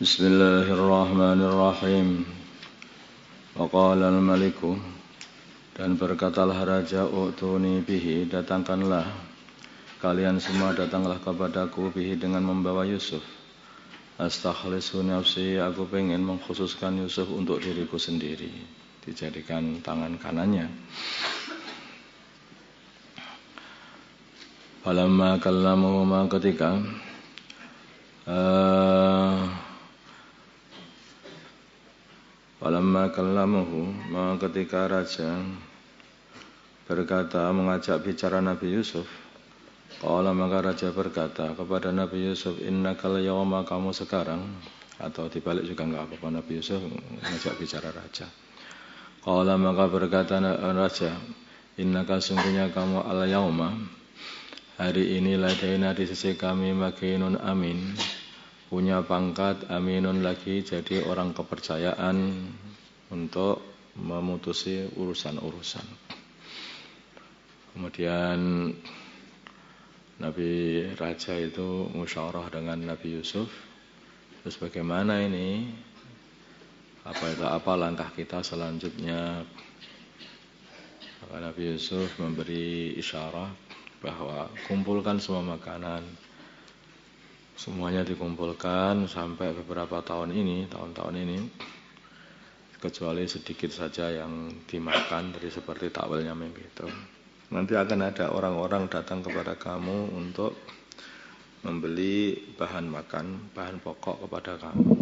Bismillahirrahmanirrahim. Wa qala al-maliku, dan berkatalah raja, utuni bihi, datangkanlah kalian semua, datanglah kepadaku bihi, dengan membawa Yusuf. Astakhlisu nafsi, aku pengen mengkhususkan Yusuf untuk diriku sendiri, dijadikan tangan kanannya. Falamma kallamuhu, ketika ketika raja berkata, mengajak bicara Nabi Yusuf, qala, maka raja berkata kepada Nabi Yusuf, innakal yawma, kamu sekarang, atau dibalik juga enggak apa-apa, Nabi Yusuf mengajak bicara raja. Qala, maka berkata raja, innaka, sungguhnya kamu, al yawma, hari ini, ladaina, di sisi kami, makinun, amin, punya pangkat, aminun lagi, jadi orang kepercayaan untuk memutusi urusan-urusan. Kemudian Nabi Raja itu musyawarah dengan Nabi Yusuf, terus bagaimana ini, apa langkah kita selanjutnya. Maka Nabi Yusuf memberi isyarat bahwa kumpulkan semua makanan. Semuanya dikumpulkan sampai beberapa tahun-tahun ini, kecuali sedikit saja yang dimakan, dari seperti takwilnya begitu. Nanti akan ada orang-orang datang kepada kamu untuk membeli bahan makan, bahan pokok kepada kamu.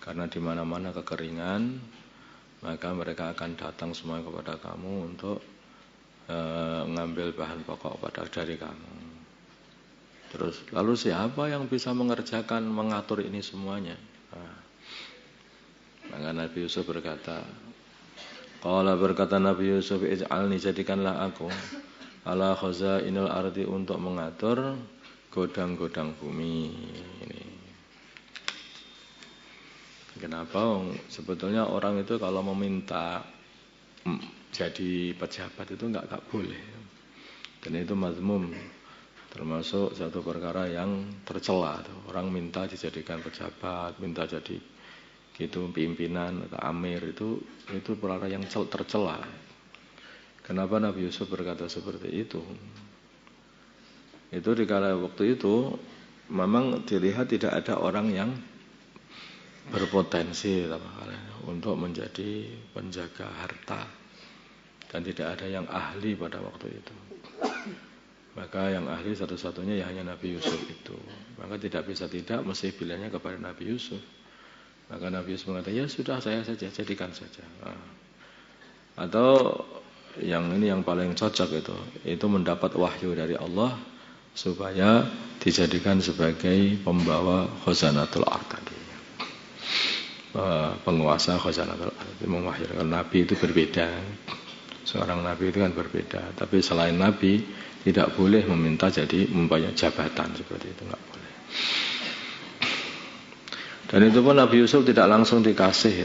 Karena di mana-mana kekeringan, maka mereka akan datang semua kepada kamu untuk ngambil bahan pokok dari kamu. Terus, lalu siapa yang bisa mengatur ini semuanya? Maka Nabi Yusuf berkata, qala, berkata Nabi Yusuf, ij'alni, jadikanlah aku, ala khazainil ardi, untuk mengatur godang-godang bumi ini. Kenapa? Sebetulnya orang itu kalau meminta jadi pejabat itu enggak boleh. Dan itu mazmum, termasuk satu perkara yang tercela. Orang minta dijadikan pejabat, minta jadi gitu pimpinan atau amir, itu perkara yang tercela. Kenapa Nabi Yusuf berkata seperti itu? Itu dikala waktu itu memang dilihat tidak ada orang yang berpotensi untuk menjadi penjaga harta, dan tidak ada yang ahli pada waktu itu. Maka yang ahli satu-satunya ya hanya Nabi Yusuf itu. Maka tidak bisa tidak, mesti pilihannya kepada Nabi Yusuf. Maka Nabi Yusuf mengatakan, ya sudah, saya saja, jadikan saja. Atau yang ini yang paling cocok itu mendapat wahyu dari Allah supaya dijadikan sebagai pembawa khazanatul ard tadi. Penguasa khazanatul ard, mewahyukan. Nabi itu berbeda. Seorang nabi itu kan berbeda. Tapi selain nabi tidak boleh meminta jadi mempunyai jabatan seperti itu, enggak boleh. Dan itu pun Nabi Yusuf tidak langsung dikasih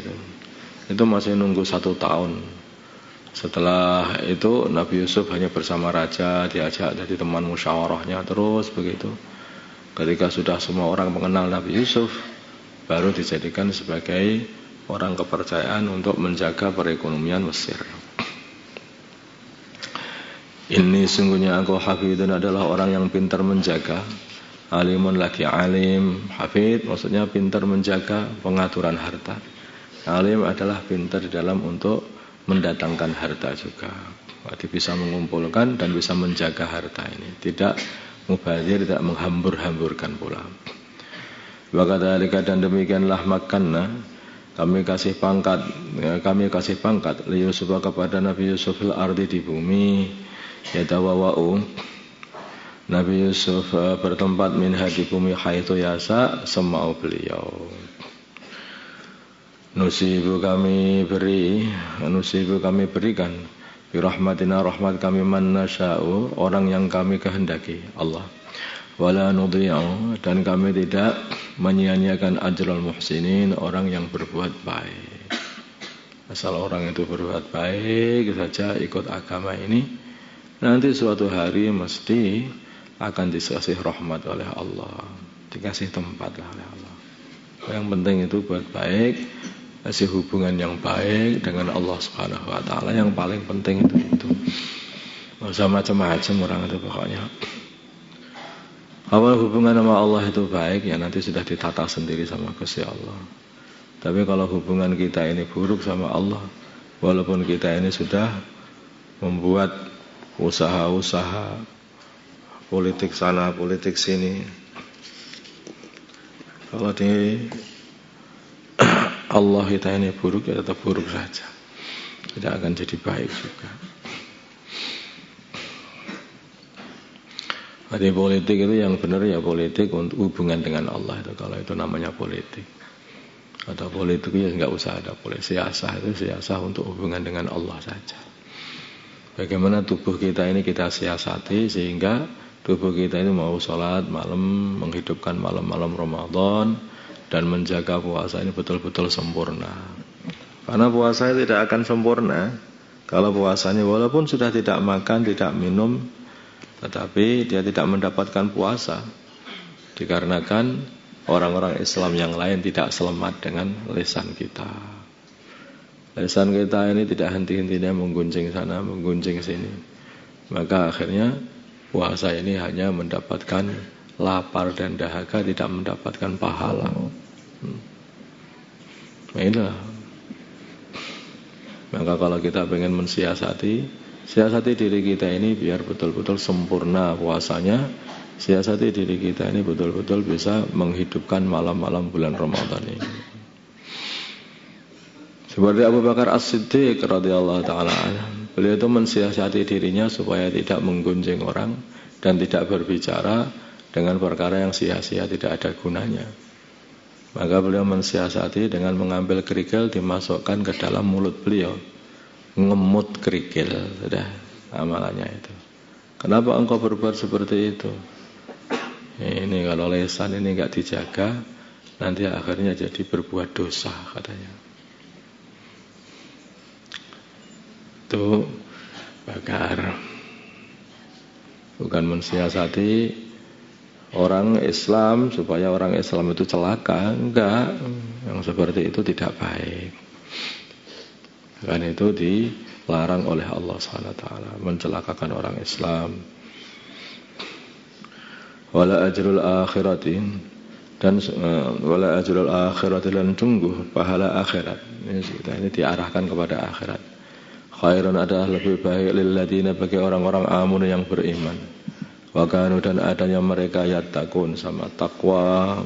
itu masih nunggu 1 tahun. Setelah itu Nabi Yusuf hanya bersama raja, diajak jadi teman musyawarahnya terus begitu. Ketika sudah semua orang mengenal Nabi Yusuf, baru dijadikan sebagai orang kepercayaan untuk menjaga perekonomian Mesir. Ini sungguhnya aku, hafidun, adalah orang yang pintar menjaga. Alimun, lagi alim. Hafid maksudnya pintar menjaga pengaturan harta. Alim adalah pintar di dalam untuk mendatangkan harta juga. Jadi bisa mengumpulkan dan bisa menjaga harta ini. Tidak mubazir, tidak menghambur-hamburkan pula. Wa kadzalika, dan demikianlah makanna, kami kasih pangkat li Yusuf, kepada Nabi Yusuf, fil ardi, di bumi. Yatawawa'u, Nabi Yusuf bertempat minha, di bumi, haitsu yasa, semau beliau. Nusibu, kami berikan bi rahmatina, rahmat kami, man nasya'u, orang yang kami kehendaki, Allah. Wala nudhi'u, dan kami tidak menyia-nyiakan ajral muhsinin, orang yang berbuat baik. Asal orang itu berbuat baik saja, ikut agama ini, nanti suatu hari mesti akan dikasih rahmat oleh Allah, dikasih tempat lah oleh Allah. Yang penting itu buat baik, kasih hubungan yang baik dengan Allah Subhanahu wa taala, yang paling penting itu. Nggak usah macam-macam orang itu pokoknya. Awal hubungan sama Allah itu baik, ya nanti sudah ditata sendiri sama Gusti Allah. Tapi kalau hubungan kita ini buruk sama Allah, walaupun kita ini sudah membuat usaha-usaha politik sana, politik sini, kalau di Allah kita ini buruk, ya tetap buruk saja, tidak akan jadi baik juga. Jadi politik itu yang benar ya politik untuk hubungan dengan Allah itu, kalau itu namanya politik. Atau politik ya nggak usah ada politik, siasah itu siasah untuk hubungan dengan Allah saja. Bagaimana tubuh kita ini kita siasati sehingga tubuh kita ini mau sholat malam, menghidupkan malam-malam Ramadan, dan menjaga puasa ini betul-betul sempurna. Karena puasa tidak akan sempurna kalau puasanya walaupun sudah tidak makan, tidak minum, tetapi dia tidak mendapatkan puasa, dikarenakan orang-orang Islam yang lain tidak selamat dengan lisan kita. Lisan kita ini tidak henti-hentinya menggunjing sana, menggunjing sini. Maka akhirnya puasa ini hanya mendapatkan lapar dan dahaga, tidak mendapatkan pahala. Nah inilah. Maka kalau kita ingin mensiasati, siasati diri kita ini biar betul-betul sempurna puasanya. Siasati diri kita ini betul-betul bisa menghidupkan malam-malam bulan Ramadan ini. Seperti Abu Bakar As-Siddiq radhiyallahu ta'ala anhu, beliau itu mensiasati dirinya supaya tidak menggunjing orang dan tidak berbicara dengan perkara yang sia-sia, tidak ada gunanya. Maka beliau mensiasati dengan mengambil kerikil dimasukkan ke dalam mulut beliau, ngemut kerikil, sudah amalannya itu. Kenapa engkau berbuat seperti itu? Ini kalau lisan ini enggak dijaga, nanti akhirnya jadi berbuat dosa katanya. Itu Bakar bukan mensiasati orang Islam supaya orang Islam itu celaka, enggak, yang seperti itu tidak baik. Karena itu dilarang oleh Allah SWT, mencelakakan orang Islam. Wala ajrul akhiratin, dan wala ajrul akhirati, dan sungguh pahala akhirat. Ini diarahkan kepada akhirat. Khairun adalah lebih baik lilladzina, bagi orang-orang amun yang beriman. Wa kanu, dan adanya mereka yattaqun, sama takwa.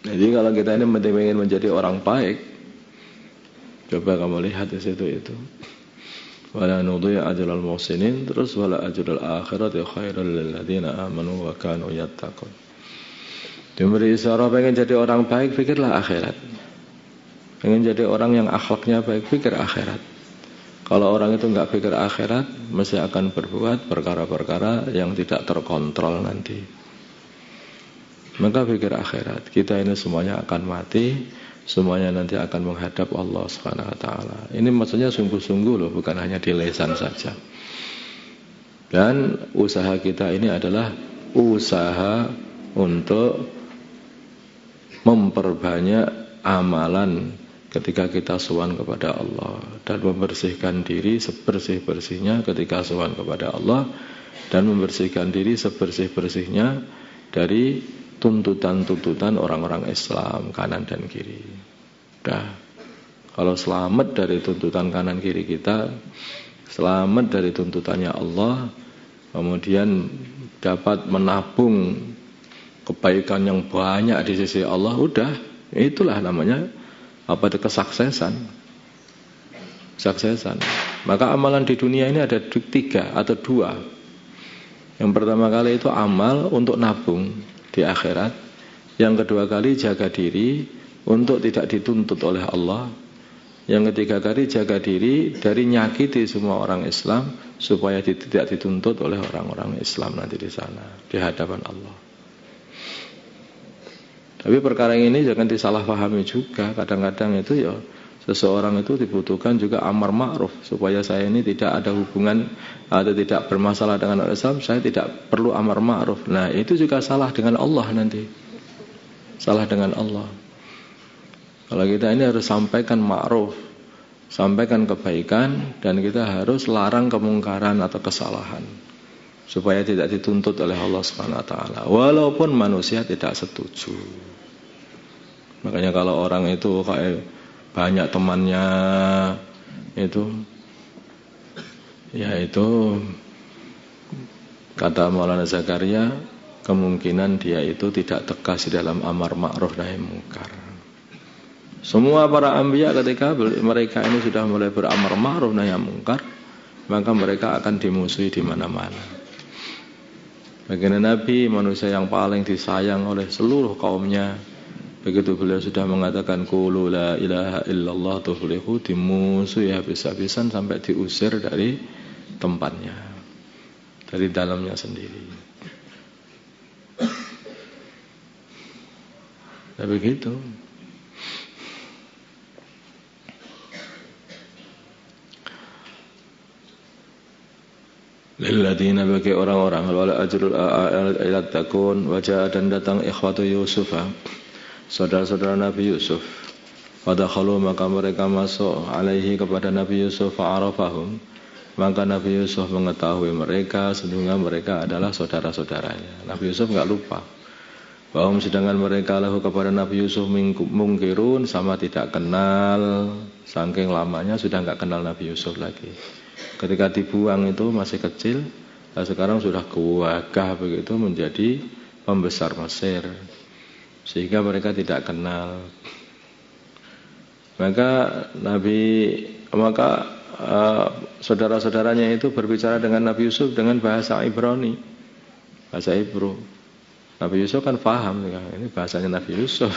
Jadi kalau kita ini ingin menjadi orang baik, coba kamu lihat di situ itu. Wala nudhi'u ajral muhsinin, terus wala ajrul akhirati khairul lilladzina amanu wa kanu yattaqun. Diberi isyarat pengen jadi orang baik, pikirlah akhirat. Pengen jadi orang yang akhlaknya baik, pikir akhirat. Kalau orang itu enggak pikir akhirat, mesti akan berbuat perkara-perkara yang tidak terkontrol nanti. Maka pikir akhirat. Kita ini semuanya akan mati, semuanya nanti akan menghadap Allah Subhanahu wa taala. Ini maksudnya sungguh-sungguh loh, bukan hanya di lisan saja. Dan usaha kita ini adalah usaha untuk memperbanyak amalan ketika kita sowan kepada Allah, dan membersihkan diri sebersih-bersihnya ketika sowan kepada Allah, dan membersihkan diri sebersih-bersihnya dari tuntutan-tuntutan orang-orang Islam kanan dan kiri. Kalau selamat dari tuntutan kanan kiri kita, selamat dari tuntutannya Allah, kemudian dapat menabung kebaikan yang banyak di sisi Allah, udah, itulah namanya kesuksesan. Maka amalan di dunia ini ada 3 atau 2. Yang pertama kali itu amal untuk nabung di akhirat. Yang kedua kali jaga diri untuk tidak dituntut oleh Allah. Yang ketiga kali jaga diri dari nyakiti semua orang Islam supaya tidak dituntut oleh orang-orang Islam nanti di sana di hadapan Allah. Tapi perkara ini jangan disalahpahami juga. Kadang-kadang itu ya seseorang itu dibutuhkan juga amar ma'ruf, supaya saya ini tidak ada hubungan atau tidak bermasalah dengan orang Islam, saya tidak perlu amar ma'ruf. Nah, itu juga salah dengan Allah nanti. Salah dengan Allah. Kalau kita ini harus sampaikan ma'ruf, sampaikan kebaikan, dan kita harus larang kemungkaran atau kesalahan, supaya tidak dituntut oleh Allah Subhanahu wa taala, walaupun manusia tidak setuju. Makanya kalau orang itu kayak banyak temannya itu, ya itu kata Maulana Zakaria, kemungkinan dia itu tidak tegas di dalam amar ma'ruf nahi mungkar. Semua para anbiya ketika mereka ini sudah mulai beramar ma'ruf nahi mungkar, maka mereka akan dimusuhi di mana-mana. Baginda Nabi, manusia yang paling disayang oleh seluruh kaumnya, begitu beliau sudah mengatakan qulu la ilaha illallah tuflihu, dimusuhi habis-habisan sampai diusir dari tempatnya, dari dalamnya sendiri. Ya begitu. Lilladzina, bagi orang-orang, wala ajrul a'ailat takun, wajah dan datang ikhwatu Yusuf, saudara-saudara Nabi Yusuf. Fadakhalu, maka mereka masuk alaihi kepada Nabi Yusuf, fa'arafahum, maka Nabi Yusuf mengetahui mereka, sesungguhnya mereka adalah saudara-saudaranya. Nabi Yusuf enggak lupa. Bahum, sedangkan mereka lahu kepada Nabi Yusuf mungkirun, sama tidak kenal, saking lamanya sudah enggak kenal Nabi Yusuf lagi. Ketika dibuang itu masih kecil, dan sekarang sudah gagah begitu menjadi pembesar Mesir, sehingga mereka tidak kenal. Maka saudara-saudaranya itu berbicara dengan Nabi Yusuf dengan bahasa Ibrani, bahasa Hebrew. Nabi Yusuf kan paham, ini bahasanya Nabi Yusuf.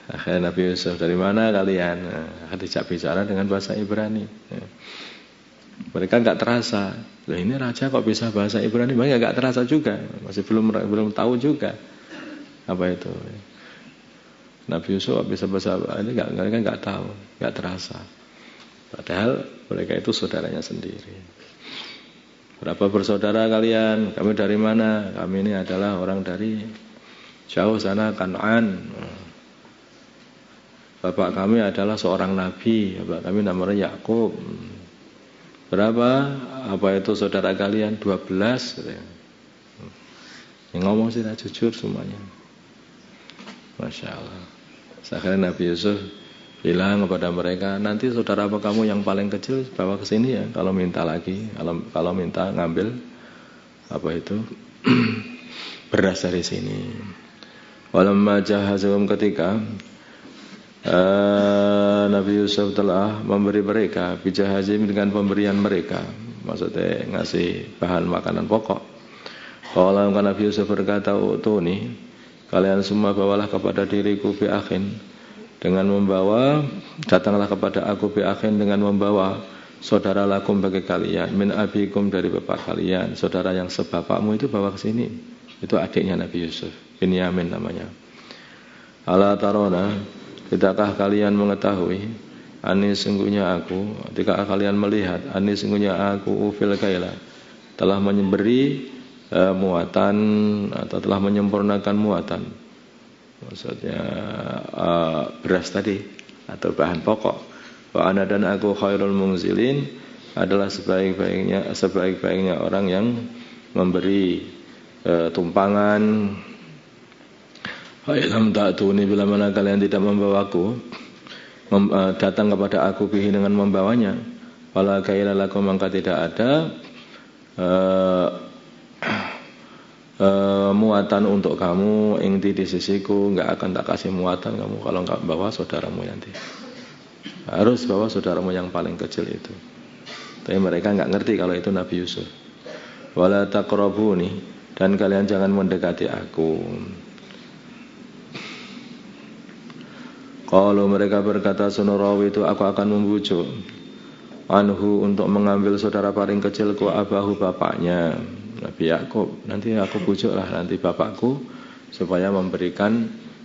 Akhirnya Nabi Yusuf, dari mana kalian? Dijak bicara dengan bahasa Ibrani. Mereka enggak terasa. Loh, ini raja kok bisa bahasa Ibrani? Mereka enggak terasa juga, masih belum tahu juga apa itu. Nabi Yusuf bisa bahasa ini mereka enggak tahu, enggak terasa. Padahal mereka itu saudaranya sendiri. Berapa bersaudara kalian? Kami dari mana? Kami ini adalah orang dari jauh sana, Kan'an. Bapak kami adalah seorang nabi, bapak kami namanya Yakub. Berapa? Apa itu saudara kalian? 12. Yang ngomong sih jujur semuanya. Masya Allah. Akhirnya Nabi Yusuf bilang kepada mereka, nanti saudara apa kamu yang paling kecil bawa ke sini ya, kalau minta lagi, kalau minta ngambil apa itu beras dari sini. Walamma jahazahum, ketika Nabi Yusuf telah memberi mereka bijahazim, dengan pemberian mereka, maksudnya ngasih bahan makanan pokok. Kalau Nabi Yusuf berkata, utuni, kalian semua bawalah kepada diriku bi akhin, dengan membawa, datanglah kepada aku bi akhin, dengan membawa saudara lakum bagi kalian, min abikum, dari bapak kalian. Saudara yang sebapakmu itu bawa ke sini. Itu adiknya Nabi Yusuf, Binyamin namanya. Ala tarona, tidakkah kalian mengetahui, ani sungguhnya aku, tidakkah kalian melihat, ani sungguhnya aku, ufil kaila, telah memberi muatan atau telah menyempurnakan muatan, maksudnya beras tadi atau bahan pokok. Wa ana, dan aku khairul mungzilin, adalah sebaik-baiknya orang yang memberi tumpangan. Fa'ilam ta'tuni, bila mana kalian tidak membawaku, datang kepada aku bihi, dengan membawanya, wala kaila lakum, maka tidak ada muatan untuk kamu, ingti di sisiku, enggak akan tak kasih muatan kamu kalau enggak bawa saudaramu nanti. Harus bawa saudaramu yang paling kecil itu. Tapi mereka enggak ngerti kalau itu Nabi Yusuf. Wala taqrabuni, dan kalian jangan mendekati aku. Kalau mereka berkata, sunurawi, itu aku akan membujuk, anhu, untuk mengambil saudara paling kecilku, abahu, bapaknya Nabi Yakub. Nanti aku bujuklah nanti bapakku supaya memberikan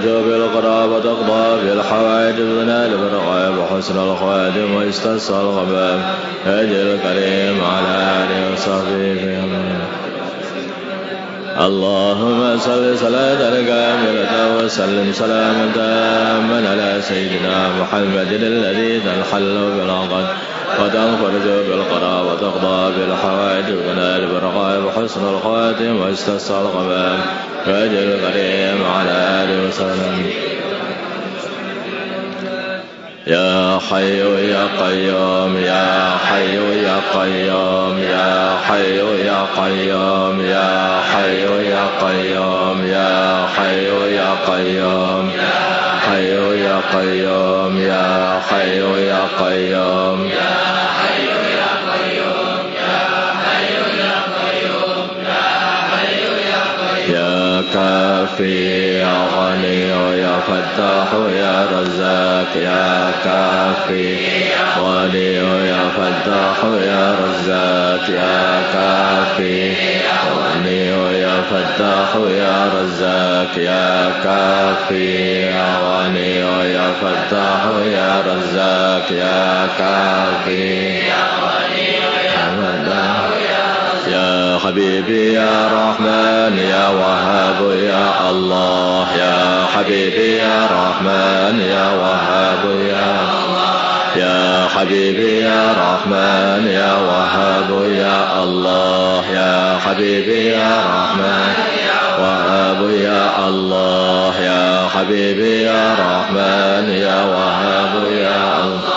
تنفرج بالقرى وتقضى بالحوائج وتنال بالرغائب وحسن الخواتم ويستسقى الغمام هدي الكريم على آله وصحبه في أمان. اللهم صل صلاة كاملة وسلم سلاما تاما على سيدنا محمد الذي تنحل بالعقد وتنفرج بالقرى وتقضى بالحوائج وتنال بالرغائب وحسن الخواتم واستسقى الغمام فاجل الكريم على آله وسلم. يا حي يا قيوم يا حي يا قيوم يا حي يا قيوم يا حي يا قيوم يا حي يا قيوم حي يا قيوم يا حي يا قيوم يا حي يا قيوم يا حي يا قيوم يا حي يا قيوم يا كافي يا غني يا فتاح يا رزاق يا كافي غني يا فتاح يا رزاق يا كافي غني يا فتاح يا رزاق يا كافي غني يا فتاح يا رزاق يا كافي غني يا فتاح يا حبيبي يا رحمن يا وهاب يا الله يا حبيبي يا رحمن يا وهاب يا الله يا حبيبي يا رحمن يا وهاب يا الله يا حبيبي يا رحمن وهاب يا الله يا حبيبي يا رحمن يا وهاب يا الله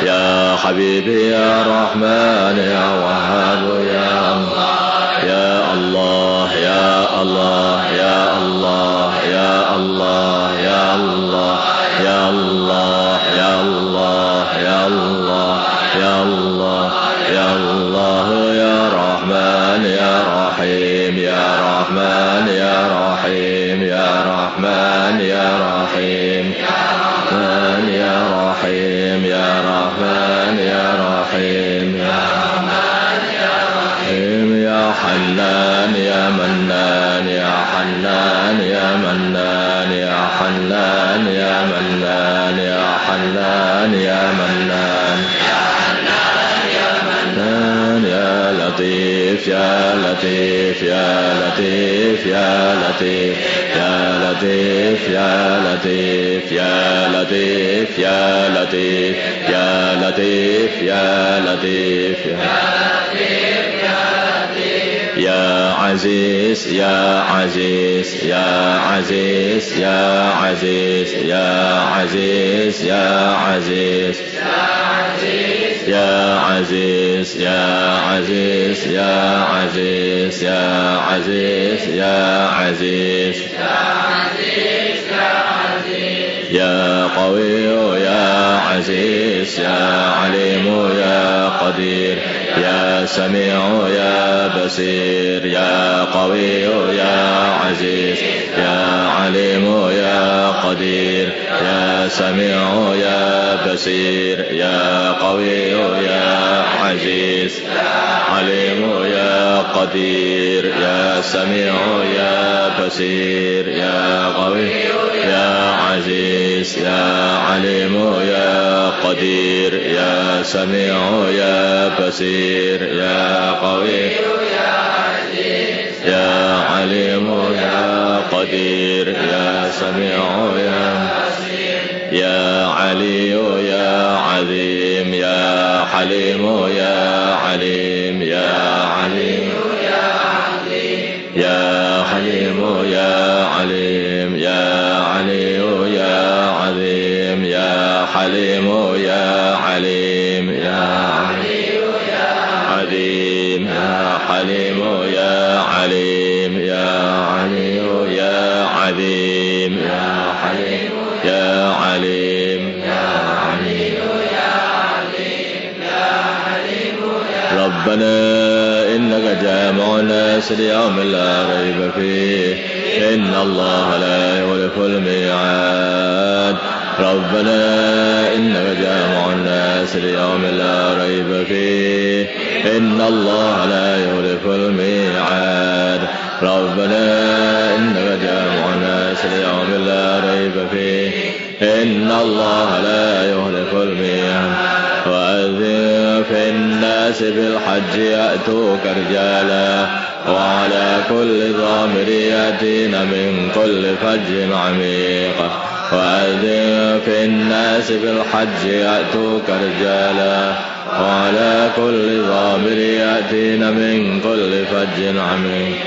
يا حبيبي يا رحمن يا وهاب يا الله يا الله يا الله يا الله يا الله يا الله يا الله يا الله يا الله يا الله يا الله يا رحمن يا رحيم يا رحمن يا رحيم يا رحمن يا رحيم يا رحمن يا رحيم يا رحمن يا رحيم يا رحمن يا رحيم يا حنان يا منان يا حنان يا منان يا حنان يا منان يا حنان يا منان يا حنان يا منان يا لطيف يا لطيف يا لطيف يا لطيف يا لطيف يا لطيف يا لطيف يا لطيف يا لطيف يا لطيف يا عزيز يا عزيز يا عزيز يا عزيز يا عزيز يا عزيز يا عزيز يا عزيز يا عزيز يا عزيز يا عزيز يا قوي يا عزيز يا عليم يا قدير يا سميع يا بصير يا قوي يا عزيز يا عليم يا قدير يا سميع يا بصير يا قوي يا عزيز عليم يا قدير يا سميع يا بصير يا قوي يا عزيز يا عليم يا قدير يا سميع يا بصير يا قوي يا عزيز يا عليم يا قدير يا سميع يا بصير يا علي يا عظيم يا حليم يا عليم يا عليم يا عظيم يا حليم يا عليم يا علي يا عظيم يا حليم يا عليم يا علي يا عظيم يا حليم يا عليم يا علي يا عظيم يا حليم يا عليم يا عليم يا عظيم يا حليم ربنا إنك جامع الناس ليوم لا ريب فيه إن الله لا يخلف الميعاد ربنا إنك جامع الناس ليوم لا ريب فيه إن الله لا يخلف الميعاد ربنا إنك جامع الناس ليوم لا ريب ريب فيه إن الله لا يخلف الميعاد وأذن في الناس بالحج يأتوك رجالا وعلى كل ضامر يأتين من كل فج عميق وأذن في الناس بالحج يأتوك رجالا وعلى كل ضامر يأتين من كل فج عميق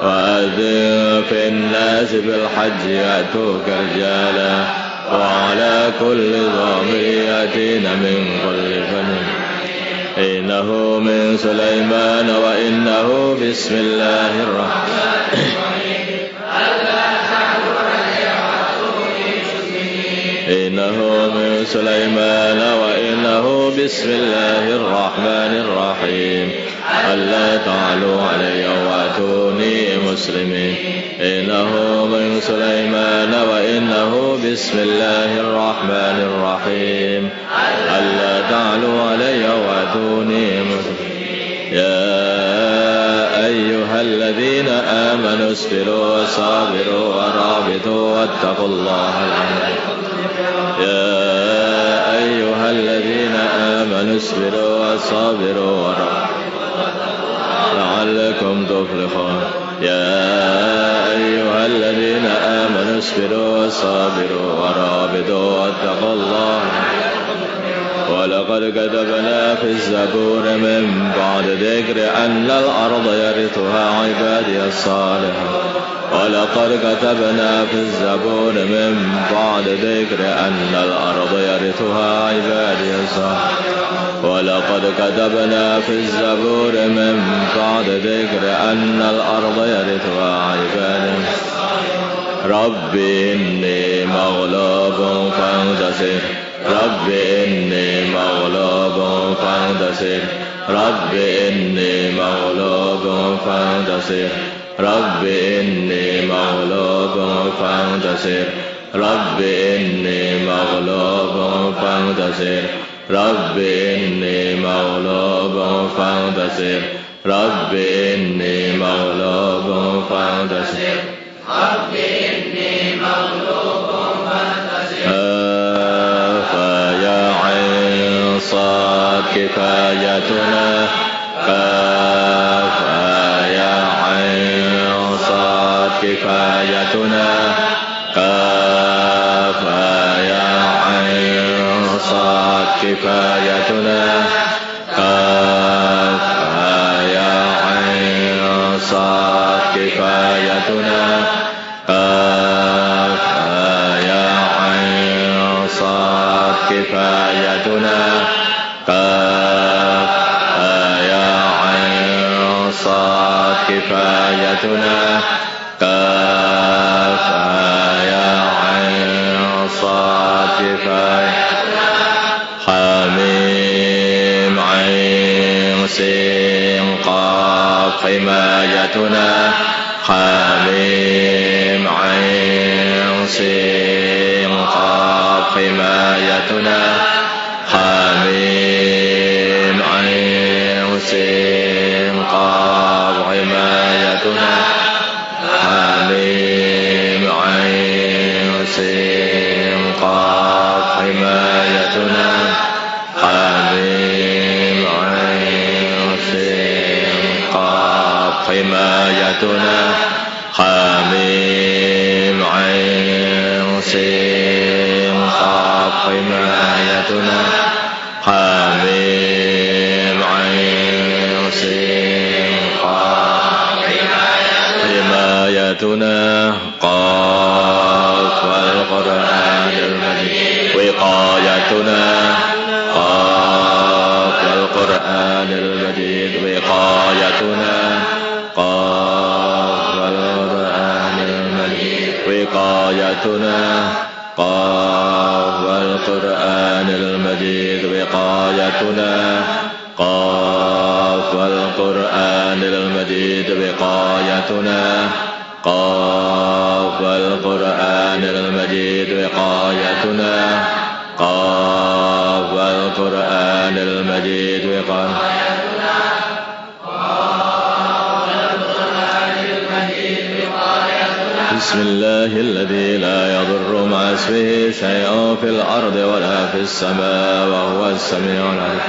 وأذن في الناس بالحج يأتوك رجالا وعلى كل ضامر يأتين من كل فج إنه من سليمان وإنه بسم الله الرحمن الرحيم إنه من سليمان وإنه بسم الله الرحمن الرحيم ألا تعلوا علي وأتوني مسلمين إنه من سليمان وإنه بسم الله الرحمن الرحيم ألا تعلوا علي وأتوني مسلمين يا أيها الذين آمنوا اصبروا وصابروا ورابطوا واتقوا الله يا أيها الذين آمنوا اصبروا وصابروا ورابطوا لعلكم تفلحون يا أيها الذين آمنوا اصبروا وصابروا ورابطوا واتقوا الله ولقد كتبنا في الزبور من بعد ذكر أن الأرض يرثها عبادي الصالحون ولقد كتبنا في الزبور من بعد ذكر أن الأرض يرثها عبادي الصالحون ولقد كتبنا في الزبور من بعد ذكر أن الأرض يرثها عبادي رب إني مغلوب فانتصر رب إني مغلوب فانتصر رب إني مغلوب فانتصر رب إني مغلوب فانتصر رب إني مغلوب فانتصر رب إني مغلوب فانتصر رب إني مغلوب فانتصر رب إني مغلوب فانتصر فيا عين صاد كفايتنا فيا عين صاد كفايتنا فيا عين صاد كفايتنا فيا عين صاد كفايتنا فيا عين صاد كفايتنا فيا عين صاد كفايتنا فيا عين صاد كفايتنا حميم عين سين قاف حمايتنا حميم عين سين قاف حمايتنا حميم عين سين قاف حمايتنا حميم عين سين قاف حمايتنا حميم عين سين قاف حمايتنا حميم عين سين قاف حمايتنا حميم عين سين قاف حمايتنا قاف والقرآن المجيد وقايتنا قاف والقرآن المجيد وقايتنا قاف والقرآن المجيد وقايتنا قاف والقرآن المجيد وقايتنا قاف والقرآن المجيد وقايتنا قاف والقرآن المجيد وقايتنا قاف والقرآن المجيد وقايتنا بسم الله الذي لا يضر مع اسمه شيء في الأرض ولا في السماء وهو السميع العليم.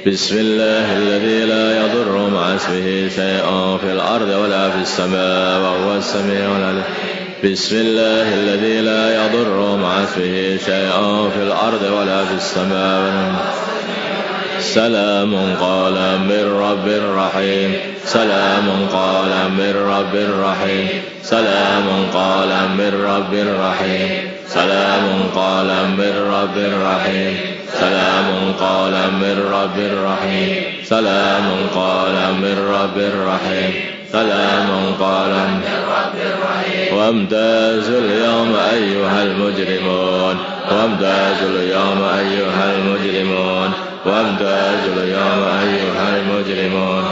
بسم الله الذي لا يضر مع اسمه شيء في الأرض ولا في السماء وهو السميع العليم. بسم الله الذي لا يضر مع اسمه شيء في الأرض ولا في السماء. سلام قولا من رب رحيم. سلام قولا من رب رحيم. سلام قولا من رب رحيم. سلام قولا من رب رحيم. سلام قولا من رب رحيم. سلام قولا من رب رحيم. سلام قولا من رب رحيم. وامتازوا اليوم أيها المجرمون. وامتازوا اليوم أيها المجرمون. وامتازوا اليوم أيها المجرمون.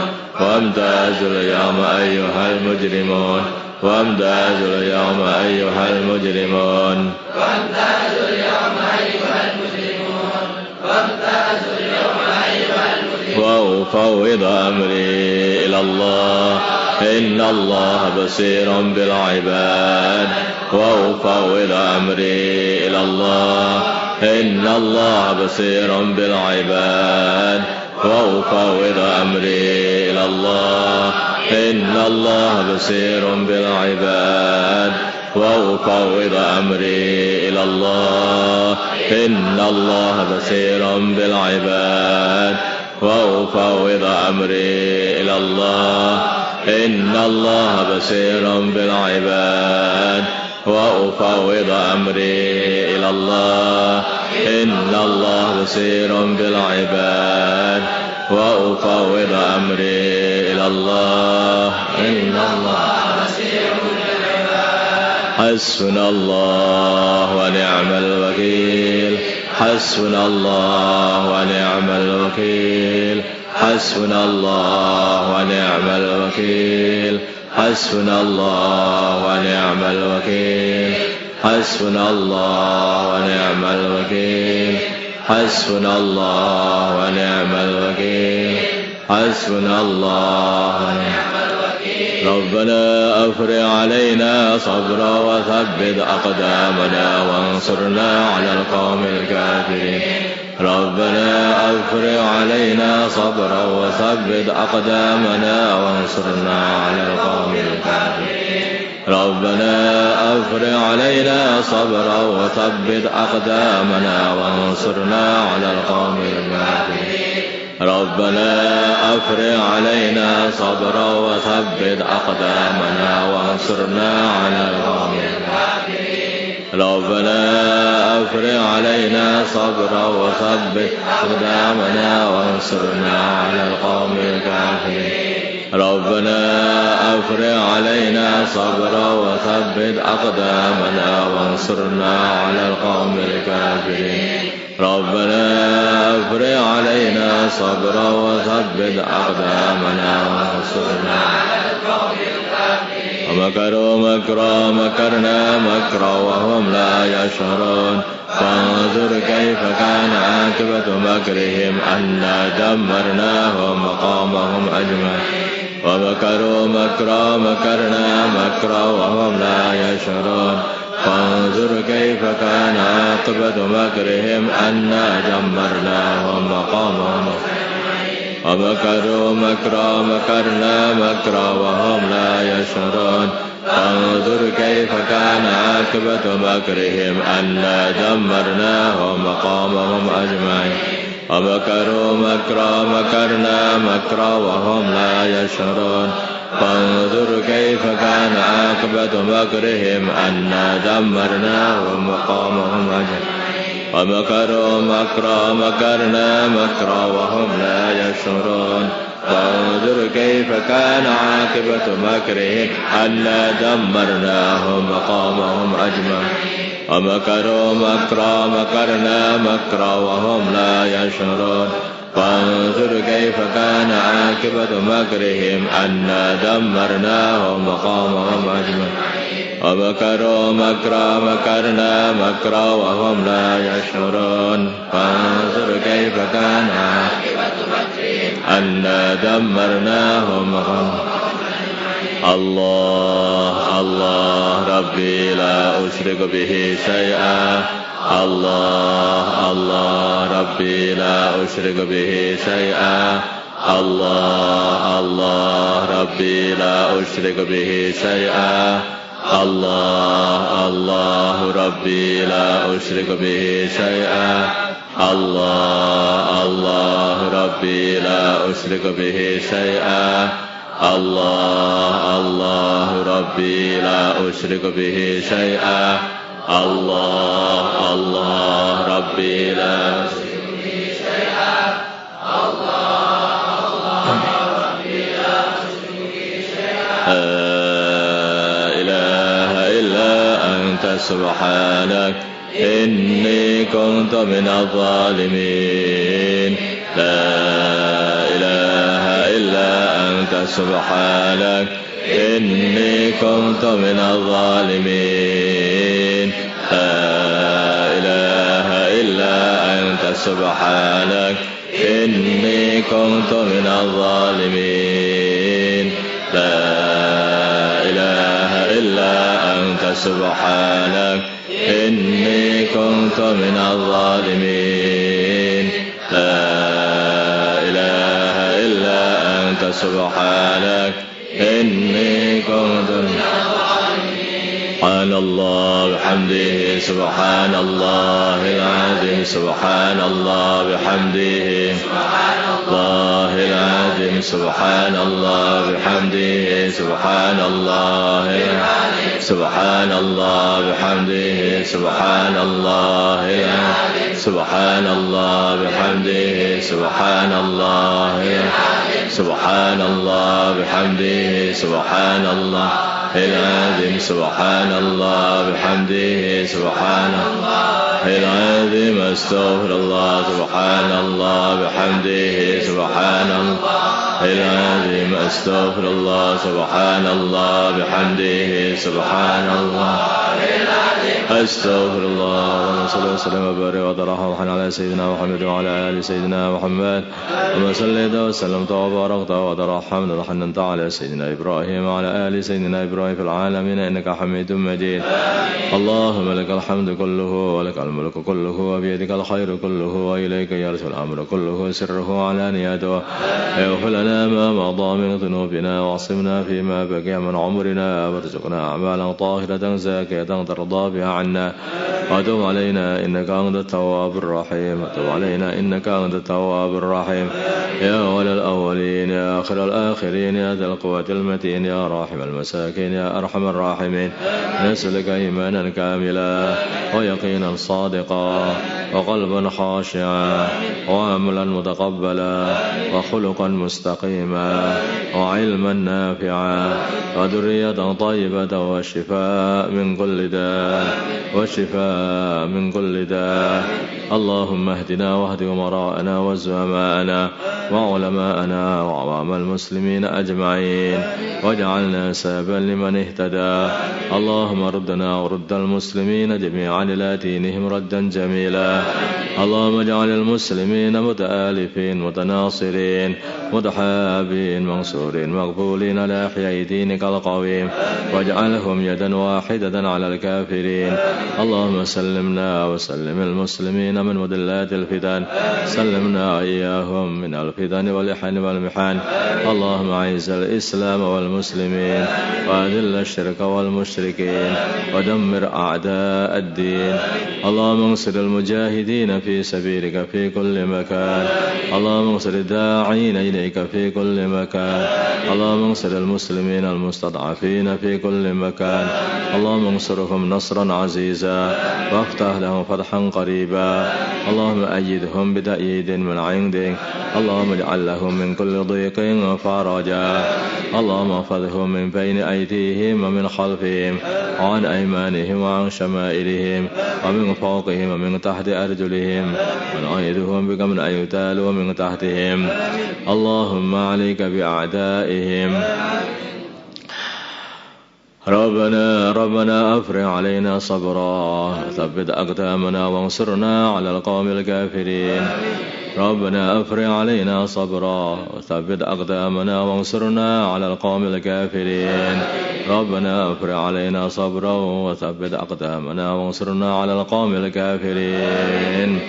وامتازوا اليوم أيها المجرمون. وامتازوا اليوم أيها المجرمون. وامتازوا اليوم أيها المجرمون. وامتازوا اليوم أيها المجرمون. وأفوض أمري إلى الله إن الله بصير بالعباد. وأفوض أمري إلى الله إن الله بصير بالعباد. وأفوض أمري إلى الله إن الله بصير بالعباد. وأفوض أمري إلى الله إن الله بصير بالعباد. وأفوض أمري إلى الله إن الله بصير بالعباد. وأفوض أمري إلى الله إن الله بصير بالعباد. وأفوض أمري إلى الله إن الله بصير بالعباد. حسبنا الله ونعم الوكيل. حسبنا الله ونعم الوكيل. حسبنا الله ونعم الوكيل. حسبنا الله ونعم الوكيل. حسبنا الله ونعم الوكيل. حسبنا الله ونعم الوكيل. حسبنا الله ونعم الوكيل. ربنا أفرغ علينا صبرا وثبت أقدامنا وانصرنا على القوم الكافرين. ربنا أفرغ علينا صبرا وثبت أقدامنا وانصرنا على القوم الكافرين. ربنا أفرغ علينا صبرا وثبت أقدامنا وانصرنا على القوم الكافرين. ربنا أفرغ علينا صبرا وثبت أقدامنا وانصرنا على القوم الكافرين. ربنا أفرغ علينا صبرا وثبت أقدامنا وانصرنا على القوم الكافرين. ربنا أفرغ علينا صبرا وثبت أقدامنا وانصرنا على القوم الكافرين. ربنا أفرغ علينا صبرا وثبت أقدامنا وانصرنا على القوم الكافرين. ومكروا مكرا مكرنا مكرا وهم لا يشعرون. فانظر كيف كان عاقبة مكرهم أنا دمرناهم وقومهم أجمعين. ومكروا مكرا مكرنا مكرا وهم لا يشعرون. فانظر كيف كان عاقبة مكرهم أنا دمرناهم وقومهم. ومكروا مكرا مكرنا مكرا وهم لا يشعرون. فانظر كيف كان عاقبة مكرهم أنا دمرناهم وقومهم أجمعين. ومكروا مكرا مكرنا مكرا وهم لا يشعرون. فانظر كيف كان عاقبة مكرهم أنا دمرناهم وقومهم أجمعين. ومكروا مكرا مكرنا مكرا وهم لا يشعرون. فانظر كيف كان عاقبة مكرهم أنا دمرناهم وقومهم أجمعين. ومكروا مكرا مكرنا مكرا وهم لا يشعرون. فانظر كيف كان عاقبة مكرهم أنا دمرناهم وقومهم أجمعين. ومكروا مكرا مكرنا مكرا وهم لا يشعرون. فانظر كيف كان عاقبة مكرهم أنا دمرناهم وقومهم أجمعين. الله الله ربي لا أشرك به شيئا الله الله ربي لا أشرك به شيئا الله الله ربي لا أشرك به شيئا الله الله ربي لا أشرك به شيئا الله الله ربي لا أشرك به شيئا الله الله ربي لا أشرك به شيئا الله الله ربي لا أشرك به شيئا الله ربي لا أشرك به شيئا لا إله إلا أنت سبحانك إني كنت من الظالمين لا إله إلا أنت سبحانك إني كنت من الظالمين لا إله إلا أنت سبحانك إني كنت من الظالمين لا إله إلا أنت سبحانك إني كنت من الظالمين لا إله إلا أنت سبحانك إني كنت من الظالمين سبحان الله بحمده سبحان الله العظيم سبحان الله بحمده سبحان الله العظيم سبحان الله بحمده سبحان الله العظيم سبحان الله بحمده سبحان الله العظيم سبحان الله بحمده سبحان الله العظيم سبحان الله بحمده سبحان الله العظيم سبحان الله بحمده سبحان الله العظيم استغفر الله سبحان الله بحمده سبحان الله العظيم استغفر الله سبحان الله بحمده سبحان الله استغفر الله صلى الله وسلم وبارك وترحم على سيدنا محمد وعلى آل سيدنا محمد وما صليت وسلمت وباركت وترحمت وحننت على سيدنا إبراهيم وعلى آل سيدنا إبراهيم في العالمين إنك حميد مجيد اللهم لك الحمد كله ولك الملك كله وبيدك الخير كله وإليك يرجع الأمر كله سره علانيته اغفر لنا ما مضى من ذنوبنا واعصمنا فيما بقي من عمرنا وارزقنا أعمالا طاهرة زاكية ترضى بها عنا وتب علينا إنك أنت التواب الرحيم وتب علينا إنك أنت التواب الرحيم يا أول الأولين يا آخر الآخرين يا ذا القوة المتين يا راحم المساكين يا أرحم الراحمين نسألك إيمانا كاملا ويقينا صادقا وقلبا خاشعا وعملا متقبلا وخلقا مستقيما وعلما نافعا وذرية طيبة والشفاء من كل داء والشفاء من كل داء اللهم اهدنا واهد أمراءنا وزعماءنا وعلماءنا وعوام المسلمين أجمعين واجعلنا سببا لمن اهتدى اللهم ردنا ورد المسلمين جميعا إلى دينهم ردا جميلا اللهم اجعل المسلمين متآلفين متناصرين متحابين منصورين مقبولين على أحياء دينك القويم واجعلهم يدا واحدة على الكافرين اللهم سلمنا وسلم المسلمين من مضلات الفتن سلمنا إياهم من الفتن والإحن والمحن اللهم أعز الإسلام والمسلمين وأذل الشرك والمشركين ودمر أعداء الدين اللهم انصر المجاهدين في سبيلك في كل مكان اللهم انصر الداعين إليك في كل مكان اللهم انصر المسلمين المستضعفين في كل مكان اللهم انصرهم نصرا عزيزا وافتح لهم فتحا قريبا اللهم أيدهم بتأييد من عندك اللهم اجعل لهم من كل ضيق فرجا اللهم احفظهم من بين أيديهم ومن خلفهم وعن أيمانهم وعن شمائلهم ومن فوقهم ومن تحت أرجلهم ونعيذهم بك من أن يغتالوا من تحتهم اللهم عليك بأعدائهم ربنا أفرغ علينا صبرا ثبت أقدامنا وانصرنا على القوم الكافرين ربنا أفرغ علينا صبرا وثبت أقدامنا وانصرنا على القوم الكافرين ربنا أفرغ علينا صبرا وثبت أقدامنا وانصرنا على القوم الكافرين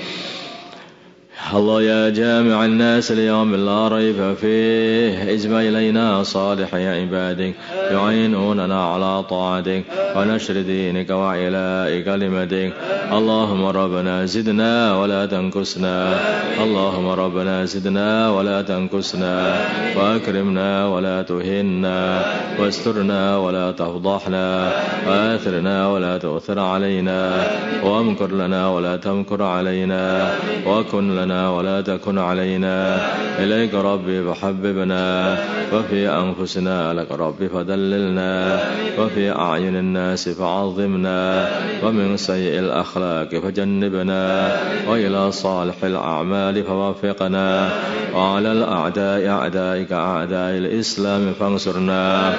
الله يا جامع الناس اليوم لا ريب فيه اجمع إلينا صالح عبادك يعينوننا على طاعتك ونشر دينك وإعلاء كلمتك اللهم ربنا زدنا ولا تنكسنا اللهم ربنا زدنا ولا تنكسنا وأكرمنا ولا تهنا واسترنا ولا تفضحنا وآثرنا ولا تؤثر علينا وامكر لنا ولا تمكر علينا وكن لنا ولا تكن علينا إليك ربي فحببنا وفي أنفسنا لك ربي فدللنا وفي أعين الناس فعظمنا ومن سيء الأخلاق فجنبنا وإلى صالح الأعمال فوفقنا وعلى الأعداء أعدائك أعداء الإسلام فانصرنا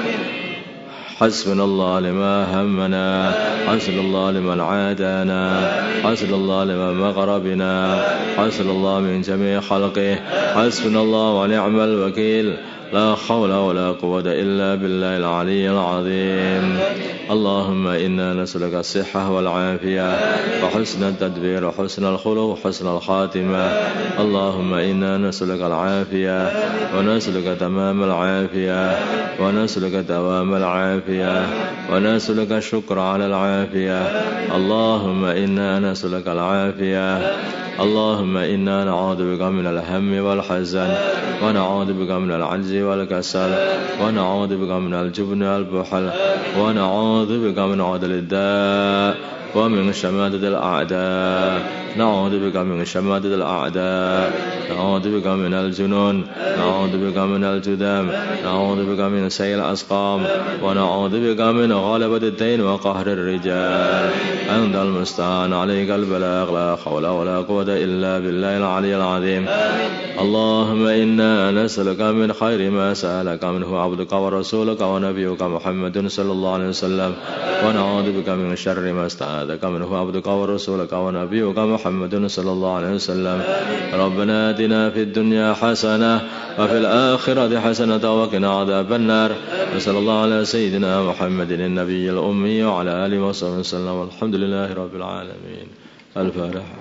حسبنا الله لما همنا حسبنا الله لمن عادانا حسبنا الله لمن مغربنا حسبنا الله من جميع خلقه حسبنا الله ونعم الوكيل لا حول ولا قوة إلا بالله العلي العظيم اللهم إنا نسألك الصحة والعافية وحسن التدبير وحسن الخلق وحسن الخاتمة اللهم إنا نسألك العافية ونسألك تمام العافية ونسألك دوام العافية ونسألك الشكر على العافية اللهم إنا نسألك العافية اللهم إنا نعوذ بك من الهم والحزن ونعوذ بك من العجز والكسل ونعوذ بك من الجبن والبخل ونعوذ بك من عدل الداء ومن شماتة الأعداء نعوذ بك من شماتة الأعداء نعوذ بك من الجنون نعوذ بك من الجذام نعوذ بك من سيء الأسقام ونعوذ بك من غلبة الدين وقهر الرجال أنت المستعان عليك البلاغ لا حول ولا قوة إلا بالله العلي العظيم اللهم إنا نسألك من خير ما سألك منه عبدك ورسولك ونبيك محمد صلى الله عليه وسلم ونعوذ بك من شر ما استعاذك منه عبدك ورسولك ونبيك محمد صلى الله عليه وسلم ربنا آتنا في الدنيا حسنة وفي الآخرة حسنة وقنا عذاب النار وصلى الله على سيدنا محمد النبي الأمي وعلى آله وصحبه وسلم والحمد لله رب العالمين. الفاتحة.